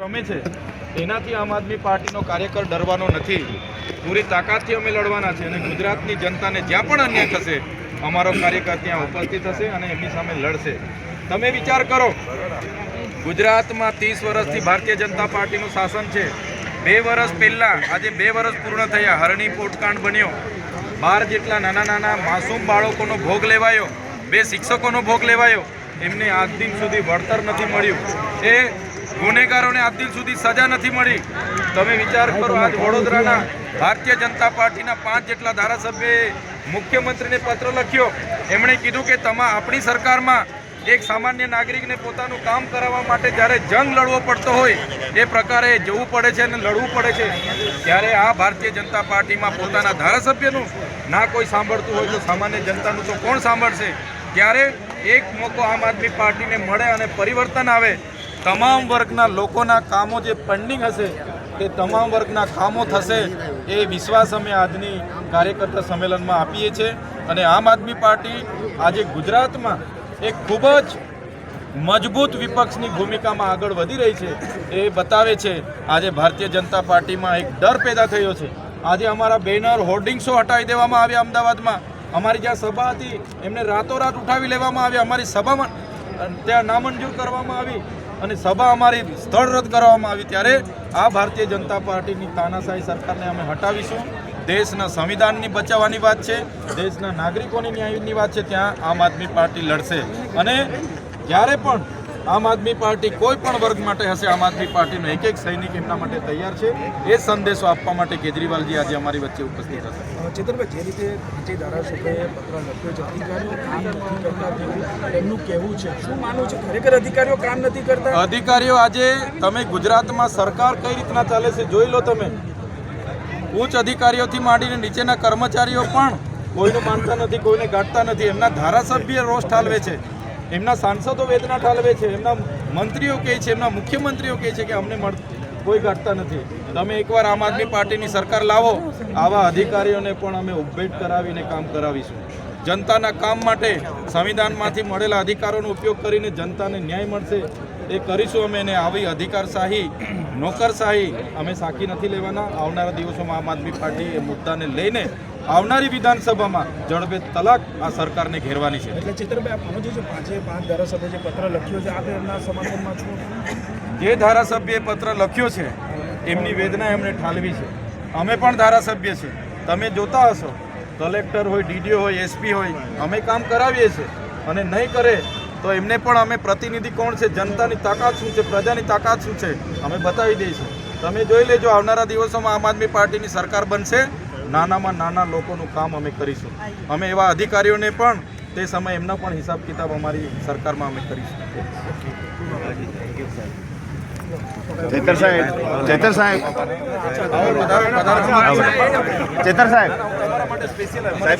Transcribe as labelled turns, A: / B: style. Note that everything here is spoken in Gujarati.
A: રમે છે એનાથી આમ આદમી પાર્ટીનો કાર્યકર ડરવાનો નથી। પૂરી તાકાતથી અમે લડવાના છે અને ગુજરાતની જનતાને જ્યાં પણ અન્યાય થશે અમારો કાર્યકર ત્યાં ઉપસ્થિત હશે અને એમની સામે લડશે। તમે વિચાર કરો, ગુજરાતમાં 30 વર્ષથી ભારતીય જનતા પાર્ટીનું શાસન છે। 2 વર્ષ પહેલા આજે 2 વર્ષ પૂર્ણ થયા, હરણી પોટકાંડ બન્યો, 12 જેટલા નાના નાના માસૂમ બાળકોનો ભોગ લેવાયો, 2 શિક્ષકોનો ભોગ લેવાયો, એમને આજ દિન સુધી વળતર નથી મળ્યું, એ ગુનેગારોને આજ દિન સુધી સજા નથી મળી। તમે વિચાર કરો, આજ વડોદરાના ભારતીય જનતા પાર્ટીના 5 જેટલા ધારાસભ્યોએ મુખ્યમંત્રીને પત્ર લખ્યો। એમણે કીધું કે આપણી સરકારમાં એક સામાન્ય નાગરિકને પોતાનું કામ કરાવવા માટે જ્યારે જંગ લડવો પડતો હોય એ પ્રકારે જવું પડે છે અને લડવું પડે છે, ત્યારે આ ભારતીય જનતા પાર્ટીમાં પોતાના ધારાસભ્યનું ના કોઈ સાંભળતું હોય તો સામાન્ય જનતાનું તો કોણ સાંભળશે? ત્યારે એક મોકો આમ આદમી પાર્ટીને મળે અને પરિવર્તન આવે। તમામ વર્ગના લોકોના કામો જે પેન્ડિંગ હશે તે તમામ વર્ગના કામો થશે, એ વિશ્વાસ અમે આજની કાર્યકર્તા સંમેલનમાં આપીએ છીએ। અને આમ આદમી પાર્ટી આજે ગુજરાતમાં એક ખૂબ જ મજબૂત વિપક્ષની ભૂમિકામાં આગળ વધી રહી છે, એ બતાવે છે। આજે ભારતીય જનતા પાર્ટીમાં એક ડર પેદા થયો છે। આજે અમારા બેનર હોર્ડિંગ્સો હટાવી દેવામાં આવ્યા અમદાવાદમાં, અમારી જ્યાં સભા હતી એમને રાતોરાત ઉઠાવી લેવામાં આવી, અમારી સભામાં ત્યાં નામંજૂર કરવામાં આવી અને સભા અમારી સ્થળ રદ કરવામાં આવી। ત્યારે આ ભારતીય જનતા પાર્ટીની તાનાશાહી સરકારને અમે હટાવીશું। દેશના સંવિધાનની બચાવવાની વાત છે, દેશના નાગરિકોની ન્યાયની વાત છે, ત્યાં આમ આદમી પાર્ટી લડશે। અને જ્યારે પણ આમ આદમી પાર્ટી કોઈ પણ વર્ગ માટે હશે, આમ આદમી પાર્ટીનો એક એક સૈનિક એમના માટે તૈયાર છે। એ સંદેશો આપવા માટે કેજરીવાલજી આજે અમારી વચ્ચે ઉપસ્થિત હશે।
B: ચેતરભાઈ, જે રીતે આજે ધારાસભ્યોએ પત્ર લખ્યો છે, અધિકારીઓ કામ નથી કરતા તેવું એમનું કહેવું છે, શું માનવું છે? ખરેખર અધિકારીઓ કામ નથી કરતા?
A: અધિકારીઓ આજે તમે ગુજરાતમાં સરકાર કઈ રીતના ચાલે છે જોઈ લો તમે। ઉચ્ચ અધિકારીઓથી માંડીને નીચેના કર્મચારીઓ પણ કોઈનું માનતા નથી, કોઈને ગાંઠતા નથી। એમના ધારાસભ્ય રોષ ઠાલવે છે, એમના સાંસદો વેદના ઠાલવે છે, એમના મંત્રીઓ કહે છે, એમના મુખ્યમંત્રીઓ કહે છે કે અમને કોઈ ગાંઠતા નથી। તમે એકવાર આમ આદમી પાર્ટીની સરકાર લાવો, આવા અધિકારીઓને પણ અમે ઉપભેટ કરાવીને કામ કરાવીશું। જનતાના કામ માટે સંવિધાનમાંથી મળેલા અધિકારોનો ઉપયોગ કરીને જનતાને ન્યાય મળશે એ કરીશું અમે। એને આવી અધિકારશાહી, નોકરશાહી અમે સાખી નથી લેવાના। આવનારા દિવસોમાં આમ આદમી પાર્ટી એ મુદ્દાને લઈને આવનારી વિધાનસભામાં જડબે તલાક આ સરકારને ઘેરવાની છે।
B: એટલે ચિત્રભાઈ, આપ સમજો છો 5 ધારાસભ્ય જે પત્ર લખ્યો છે, આપ એમના સમર્થનમાં છો?
A: જે ધારાસભ્યએ પત્ર લખ્યો છે એમની વેદના એમણે ઠાલવી છે। અમે પણ ધારાસભ્ય છે, તમે જોતા હશો, કલેક્ટર હોય, ડીડીઓ હોય, એસપી હોય, અમે કામ કરાવીએ છીએ અને નહીં કરે તો એમને પણ અમે પ્રતિનિધિ કોણ છે, જનતાની તાકાત શું છે, પ્રજાની તાકાત શું છે અમે બતાવી દઈશું। તમે જોઈ લેજો, આવનારા દિવસોમાં આમ આદમી પાર્ટીની સરકાર બનશે, નાનામાં નાના લોકોનું કામ અમે કરીશું। અમે એવા અધિકારીઓને પણ તે સમય એમના પણ હિસાબ કિતાબ અમારી સરકારમાં અમે કરીશું।
C: ચેતર સાહેબ, ચેતર સાહેબ, ચેતર સાહેબ, સાહેબ,